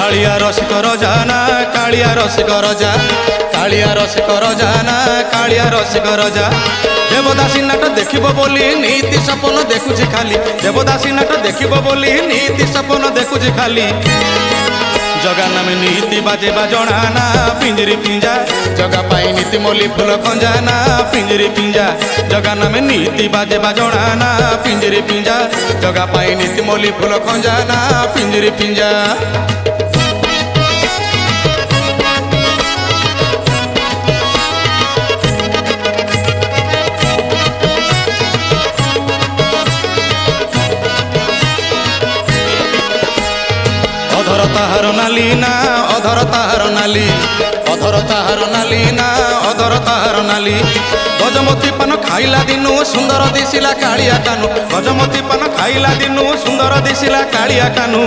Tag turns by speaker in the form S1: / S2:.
S1: कालिया रसिक रजा ना कालिया रसिक रजा कालिया रसिक रजा ना कालिया रसिक रजा देवदासी नाट देखिबो बोली नीति सपन देखुछि खाली देवदासी नाट देखिबो बोली नीति सपन देखुछि खाली जगा नामे नीति बाजे बाजणाना पिंजरी पिंजा जगा पाई नीति मोली फूल खंजाना पिंजरी पिंजा जगा नामे नीति बाजे बाजणाना पिंजरी पिंजा जगा पाई नीति मोली फूल खंजाना पिंजरी पिंजा अधर ताहार नाली ना अधर ताहार नाली अधर ताहार नाली ना अधर ताहार नाली गजमती पान खाइला दिनु सुंदर दिसिला कालिया कानु गजमती पान खाइला दिनु सुंदर दिसिला कालिया कानु।